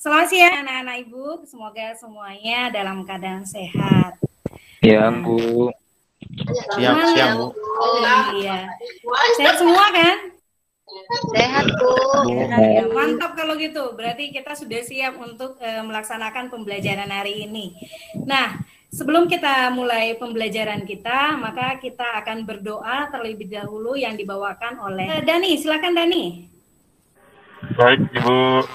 Selamat siang anak-anak Ibu, semoga semuanya dalam keadaan sehat. Ya, Bu. Siang, Bu. Iya. Sehat semua kan? Sehat, Bu. Ya, mantap kalau gitu. Berarti kita sudah siap untuk melaksanakan pembelajaran hari ini. Nah, sebelum kita mulai pembelajaran kita, maka kita akan berdoa terlebih dahulu yang dibawakan oleh Dani. Silakan Dani. Baik, Ibu.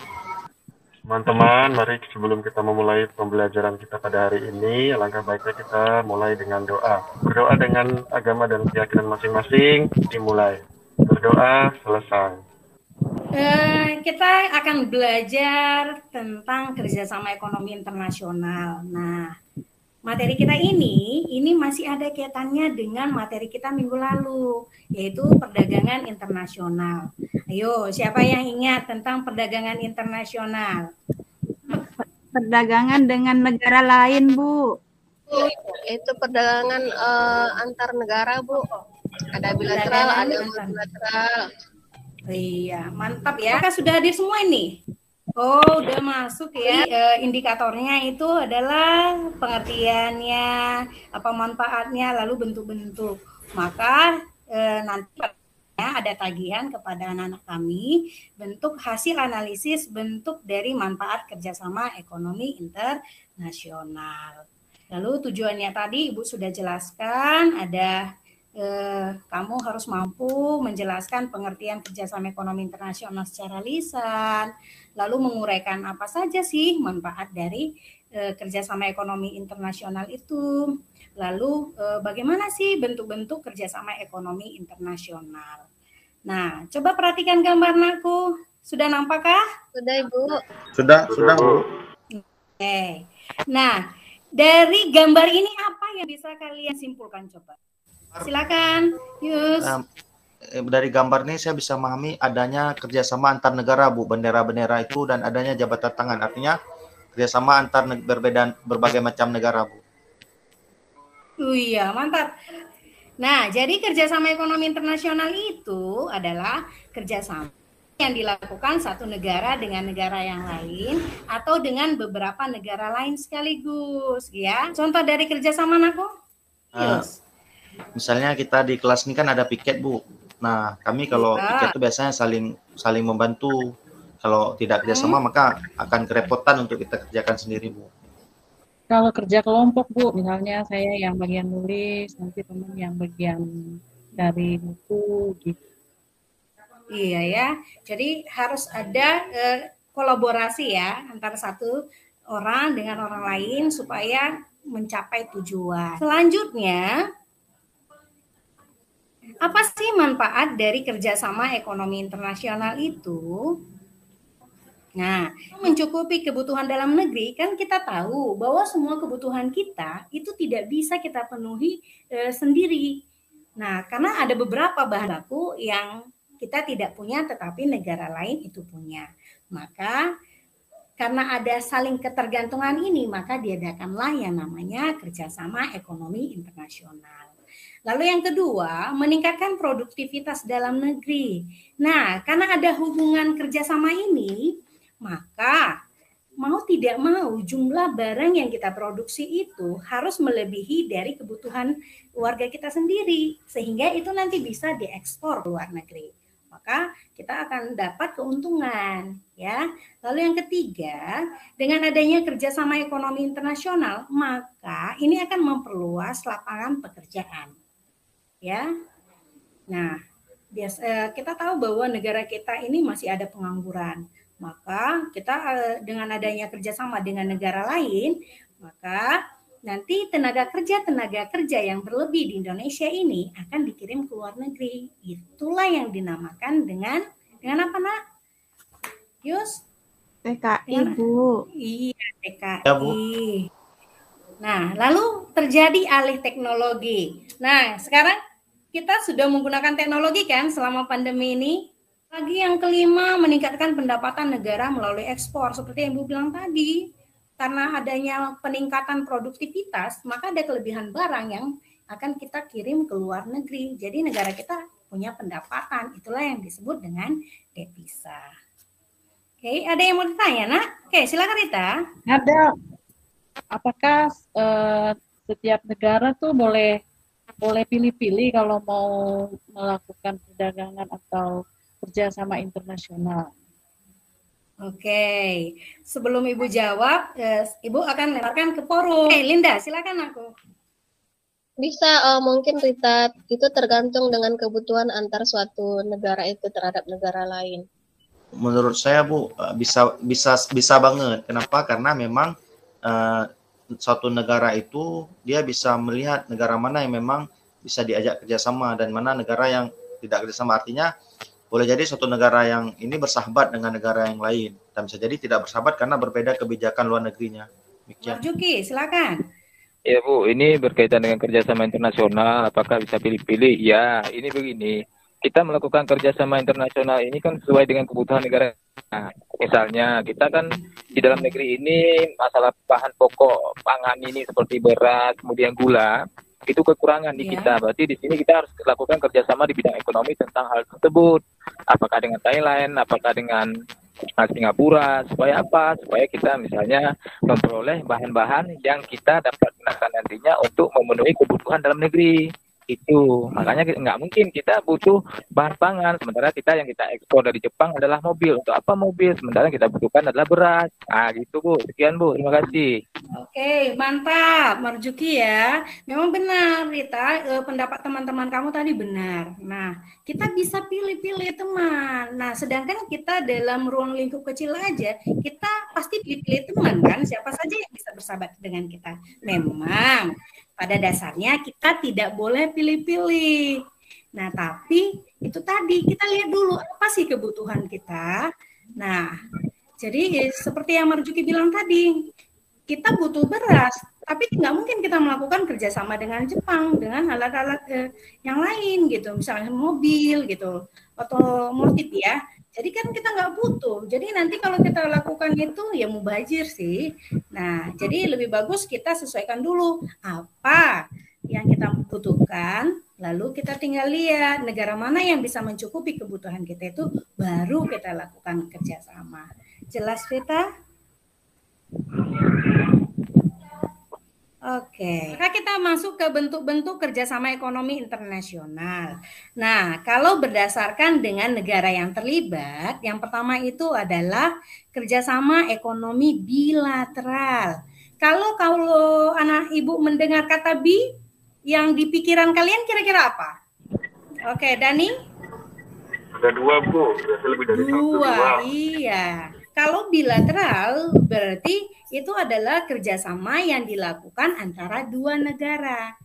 Teman-teman, mari sebelum kita memulai pembelajaran kita pada hari ini, alangkah baiknya kita mulai dengan doa. Berdoa dengan agama dan keyakinan masing-masing, dimulai. Berdoa, selesai. Kita akan belajar tentang kerjasama ekonomi internasional. Nah, materi kita ini masih ada kaitannya dengan materi kita minggu lalu, yaitu perdagangan internasional. Ayo, siapa yang ingat tentang perdagangan internasional? Perdagangan dengan negara lain, Bu. Itu perdagangan antar negara, Bu. Ada bilateral, ada multilateral. Iya, mantap ya. Kakak sudah hadir semua ini? Oh, udah masuk ya. Indikatornya itu adalah pengertiannya, apa manfaatnya, lalu bentuk-bentuk. Maka nanti ada tagihan kepada anak-anak kami bentuk hasil analisis bentuk dari manfaat kerjasama ekonomi internasional. Lalu tujuannya tadi Ibu sudah jelaskan, ada kamu harus mampu menjelaskan pengertian kerjasama ekonomi internasional secara lisan, lalu menguraikan apa saja sih manfaat dari kerjasama ekonomi internasional itu, lalu bagaimana sih bentuk-bentuk kerjasama ekonomi internasional. Nah, coba perhatikan gambar anakku. Sudah nampakkah? Sudah, Ibu. Sudah, Bu. Oke. Nah, dari gambar ini apa yang bisa kalian simpulkan coba? Silakan, Yus. Dari gambar ini saya bisa memahami adanya kerjasama antar negara, Bu, bendera-bendera itu dan adanya jabatan tangan, artinya kerjasama antar berbagai macam negara, Bu. Iya, mantap. Nah, jadi kerjasama ekonomi internasional itu adalah kerjasama yang dilakukan satu negara dengan negara yang lain atau dengan beberapa negara lain sekaligus, ya. Contoh dari kerjasama anakku? Yus. Misalnya kita di kelas ini kan ada piket, Bu. Nah, kami kalau piket itu biasanya saling membantu. Kalau tidak kerjasama maka akan kerepotan untuk kita kerjakan sendiri, Bu. Kalau kerja kelompok, Bu, misalnya saya yang bagian nulis, nanti teman yang bagian dari buku, gitu. Iya ya, jadi harus ada kolaborasi ya antara satu orang dengan orang lain supaya mencapai tujuan. Selanjutnya, apa sih manfaat dari kerjasama ekonomi internasional itu? Nah, mencukupi kebutuhan dalam negeri, kan kita tahu bahwa semua kebutuhan kita itu tidak bisa kita penuhi sendiri. Nah, karena ada beberapa bahan baku yang kita tidak punya tetapi negara lain itu punya. Maka karena ada saling ketergantungan ini, maka diadakanlah yang namanya kerjasama ekonomi internasional. Lalu yang kedua, meningkatkan produktivitas dalam negeri. Nah, karena ada hubungan kerjasama ini, maka mau tidak mau jumlah barang yang kita produksi itu harus melebihi dari kebutuhan warga kita sendiri, sehingga itu nanti bisa diekspor ke luar negeri. Maka kita akan dapat keuntungan, ya. Lalu yang ketiga, dengan adanya kerjasama ekonomi internasional, maka ini akan memperluas lapangan pekerjaan. Ya, nah kita tahu bahwa negara kita ini masih ada pengangguran, maka kita dengan adanya kerjasama dengan negara lain, maka nanti tenaga kerja yang berlebih di Indonesia ini akan dikirim ke luar negeri. Itulah yang dinamakan dengan apa, Nak? Yus? TKI, Bu. Iya, TKI. Ya, Bu. Nah, lalu terjadi alih teknologi. Nah, sekarang kita sudah menggunakan teknologi kan selama pandemi ini. Lagi yang kelima, meningkatkan pendapatan negara melalui ekspor. Seperti yang Ibu bilang tadi, karena adanya peningkatan produktivitas, maka ada kelebihan barang yang akan kita kirim ke luar negeri. Jadi negara kita punya pendapatan. Itulah yang disebut dengan devisa. Oke, ada yang mau ditanya, Nak? Oke, silakan Rita. Ada. Apakah setiap negara tuh boleh pilih-pilih kalau mau melakukan perdagangan atau kerjasama internasional? Oke, sebelum Ibu jawab, Ibu akan lemparkan ke forum. Oke, Linda, silakan aku. Bisa mungkin Rita, itu tergantung dengan kebutuhan antar suatu negara itu terhadap negara lain. Menurut saya Bu, bisa banget. Kenapa? Karena memang suatu negara itu dia bisa melihat negara mana yang memang bisa diajak kerjasama dan mana negara yang tidak kerjasama. Artinya boleh jadi suatu negara yang ini bersahabat dengan negara yang lain dan bisa jadi tidak bersahabat karena berbeda kebijakan luar negerinya. Marjuki, silakan. Ya Bu, ini berkaitan dengan kerjasama internasional, apakah bisa pilih-pilih? Ya, ini begini, kita melakukan kerjasama internasional ini kan sesuai dengan kebutuhan negara. Nah, misalnya kita kan di dalam negeri ini masalah bahan pokok pangan ini seperti beras, kemudian gula, itu kekurangan di kita. Berarti di sini kita harus lakukan kerjasama di bidang ekonomi tentang hal tersebut. Apakah dengan Thailand, apakah dengan Singapura, supaya apa? Supaya kita misalnya memperoleh bahan-bahan yang kita dapat gunakan nantinya untuk memenuhi kebutuhan dalam negeri. Itu makanya nggak mungkin kita butuh bahan pangan sementara yang kita ekspor dari Jepang adalah mobil. Untuk apa mobil sementara yang kita butuhkan adalah beras. Gitu Bu. Sekian Bu, terima kasih. Oke, mantap Marjuki ya. Memang benar Rita, pendapat teman-teman kamu tadi benar. Nah, kita bisa pilih-pilih teman. Nah, sedangkan kita dalam ruang lingkup kecil aja, kita pasti pilih-pilih teman kan. Siapa saja yang bisa bersahabat dengan kita. Memang pada dasarnya kita tidak boleh pilih-pilih. Nah, tapi itu tadi kita lihat dulu apa sih kebutuhan kita. Nah, jadi seperti yang Marjuki bilang tadi, kita butuh beras, tapi nggak mungkin kita melakukan kerjasama dengan Jepang dengan alat-alat yang lain gitu, misalnya mobil gitu, otomotif ya. Jadi kan kita nggak butuh. Jadi nanti kalau kita lakukan itu ya mubazir sih. Nah, jadi lebih bagus kita sesuaikan dulu apa yang kita butuhkan, lalu kita tinggal lihat negara mana yang bisa mencukupi kebutuhan kita itu, baru kita lakukan kerjasama. Jelas, Rita? Oke, maka kita masuk ke bentuk-bentuk kerjasama ekonomi internasional. Nah, kalau berdasarkan dengan negara yang terlibat, yang pertama itu adalah kerjasama ekonomi bilateral. Kalau anak ibu mendengar kata bi, yang di pikiran kalian kira-kira apa? Oke, Dani? Ada dua Bu, biasanya lebih dari dua. Dua. Iya. Kalau bilateral berarti itu adalah kerjasama yang dilakukan antara dua negara.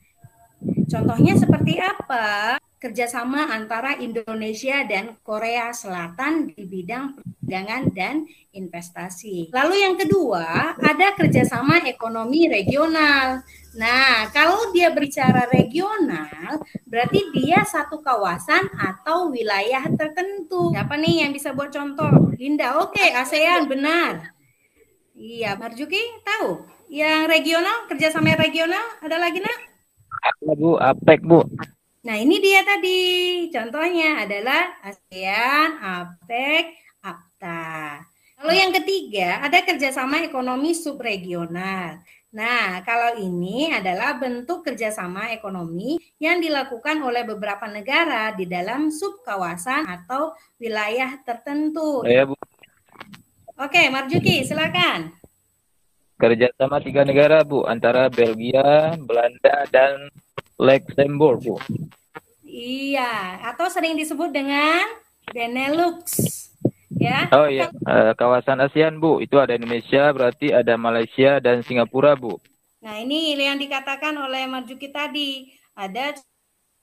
Contohnya seperti apa? Kerjasama antara Indonesia dan Korea Selatan di bidang perdagangan dan investasi. Lalu yang kedua, ada kerjasama ekonomi regional. Nah, kalau dia berbicara regional, berarti dia satu kawasan atau wilayah tertentu. Siapa nih yang bisa buat contoh? Linda, oke, ASEAN, benar. Iya, Marjuki tahu? Yang regional, kerjasama regional, ada lagi nak? Ada Bu, APEC Bu. Nah, ini dia tadi. Contohnya adalah ASEAN, APEC, APTA. Lalu yang ketiga, ada kerjasama ekonomi subregional. Nah, kalau ini adalah bentuk kerjasama ekonomi yang dilakukan oleh beberapa negara di dalam subkawasan atau wilayah tertentu. Ya, Bu. Oke, Marjuki, silakan. Kerjasama 3 negara Bu, antara Belgia, Belanda, dan Luxembourg Bu. Iya, atau sering disebut dengan Benelux. Ya. Oh iya, kawasan ASEAN Bu, itu ada Indonesia, berarti ada Malaysia dan Singapura Bu. Nah, ini yang dikatakan oleh Marjuki tadi, ada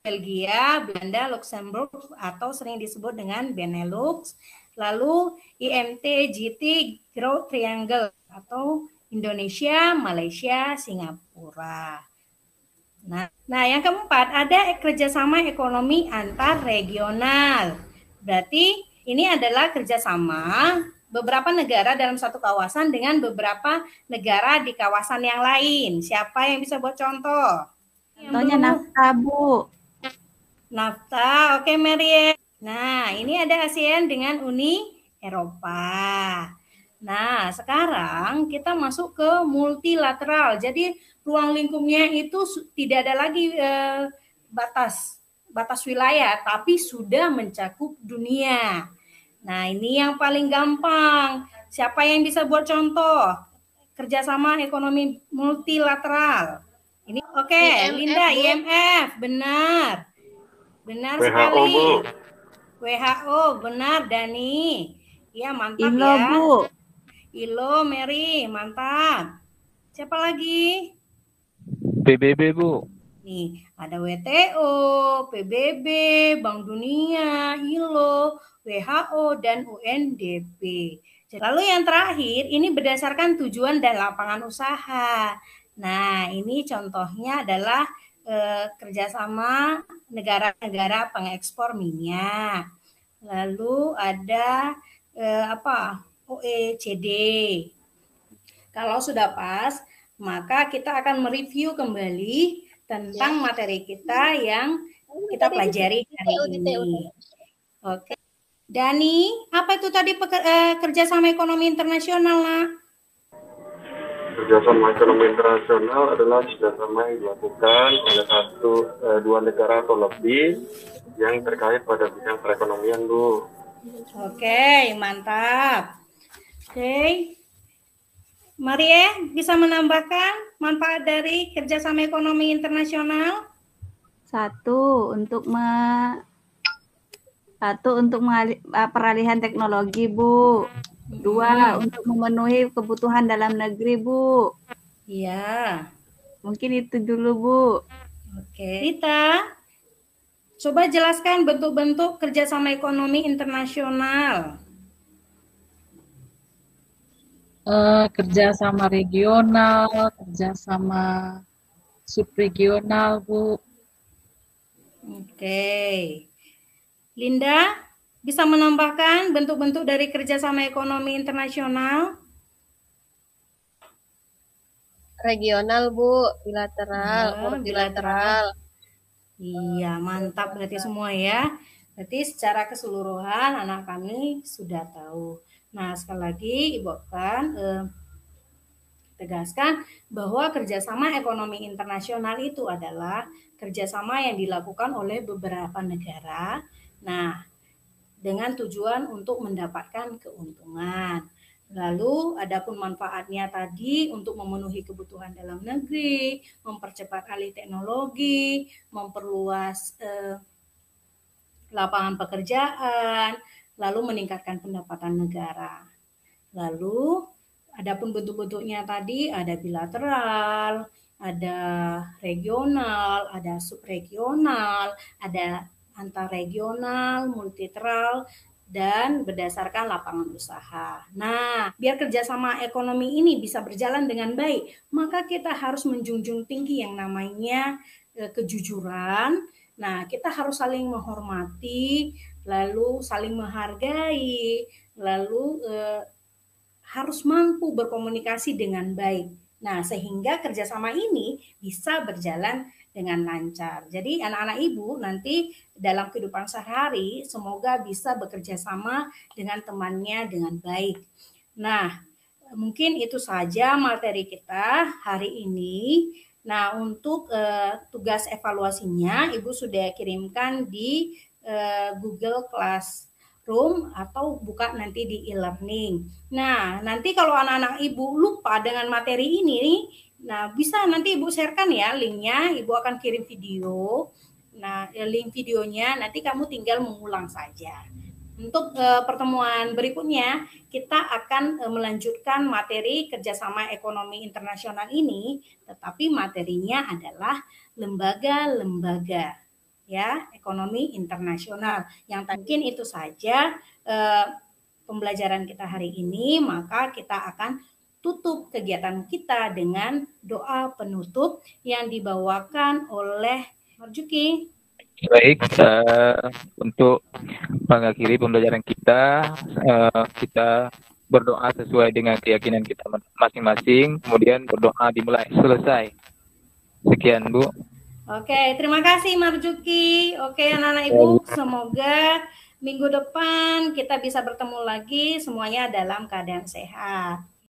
Belgia, Belanda, Luxembourg, atau sering disebut dengan Benelux, lalu IMT, GT, Growth Triangle, atau Indonesia, Malaysia, Singapura. Nah, yang keempat, ada kerjasama ekonomi antar regional. Berarti ini adalah kerjasama beberapa negara dalam satu kawasan dengan beberapa negara di kawasan yang lain. Siapa yang bisa buat contoh? Contohnya NAFTA, Bu. NAFTA, oke Mary. Nah, ini ada ASEAN dengan Uni Eropa. Nah, sekarang kita masuk ke multilateral. Jadi ruang lingkupnya itu tidak ada lagi batas wilayah, tapi sudah mencakup dunia. Nah, ini yang paling gampang. Siapa yang bisa buat contoh kerjasama ekonomi multilateral? Ini oke, Linda, Bu. IMF, benar. Benar WHO, sekali. Bu. WHO, benar, Dani. Ya, mantap ILO, ya. Bu. ILO, Mary, mantap. Siapa lagi? PBB, Bu. Nih, ada WTO, PBB, Bank Dunia, ILO, WHO, dan UNDP. Lalu yang terakhir, ini berdasarkan tujuan dan lapangan usaha. Nah, ini contohnya adalah kerjasama negara-negara pengekspor minyak. Lalu ada OECD. Kalau sudah pas, maka kita akan mereview kembali tentang materi kita yang kita pelajari hari ini. Oke. Dani, apa itu tadi kerjasama ekonomi internasional, nak? Kerjasama ekonomi internasional adalah kerjasama yang dilakukan oleh dua negara atau lebih yang terkait pada bidang perekonomian, Bu. Oke, mantap. Oke. Marie, bisa menambahkan manfaat dari kerjasama ekonomi internasional? Satu, untuk peralihan teknologi, Bu. Dua, untuk memenuhi kebutuhan dalam negeri, Bu. Iya. Mungkin itu dulu, Bu. Oke. Rita, coba jelaskan bentuk-bentuk kerjasama ekonomi internasional. Kerjasama regional, kerjasama subregional, Bu. Oke. Linda, bisa menambahkan bentuk-bentuk dari kerjasama ekonomi internasional? Regional, Bu, bilateral, multilateral. Iya, mantap berarti semua ya. Berarti secara keseluruhan anak kami sudah tahu. Nah, sekali lagi Ibu akan tegaskan bahwa kerjasama ekonomi internasional itu adalah kerjasama yang dilakukan oleh beberapa negara. Nah, dengan tujuan untuk mendapatkan keuntungan. Lalu, adapun manfaatnya tadi untuk memenuhi kebutuhan dalam negeri, mempercepat alih teknologi, memperluas lapangan pekerjaan, lalu meningkatkan pendapatan negara. Lalu, adapun bentuk-bentuknya tadi ada bilateral, ada regional, ada subregional, ada antarregional, multilateral, dan berdasarkan lapangan usaha. Nah, biar kerjasama ekonomi ini bisa berjalan dengan baik, maka kita harus menjunjung tinggi yang namanya kejujuran. Nah, kita harus saling menghormati, lalu saling menghargai, lalu harus mampu berkomunikasi dengan baik. Nah, sehingga kerjasama ini bisa berjalan dengan lancar. Jadi anak-anak ibu nanti dalam kehidupan sehari semoga bisa bekerja sama dengan temannya dengan baik. Nah, mungkin itu saja materi kita hari ini. Nah, untuk tugas evaluasinya Ibu sudah kirimkan di Google Classroom atau buka nanti di e-learning. Nah, nanti kalau anak-anak Ibu lupa dengan materi ini nih, nah, bisa nanti Ibu sharekan ya linknya, Ibu akan kirim video. Nah, link videonya nanti kamu tinggal mengulang saja. Untuk pertemuan berikutnya, kita akan melanjutkan materi kerjasama ekonomi internasional ini, tetapi materinya adalah lembaga-lembaga ya ekonomi internasional. Yang mungkin itu saja pembelajaran kita hari ini, maka kita akan tutup kegiatan kita dengan doa penutup yang dibawakan oleh Marjuki. Baik, untuk mengakhiri pembelajaran kita, kita berdoa sesuai dengan keyakinan kita masing-masing, kemudian berdoa dimulai, selesai. Sekian, Bu. Oke, terima kasih Marjuki. Oke, anak-anak Ibu, semoga minggu depan kita bisa bertemu lagi semuanya dalam keadaan sehat.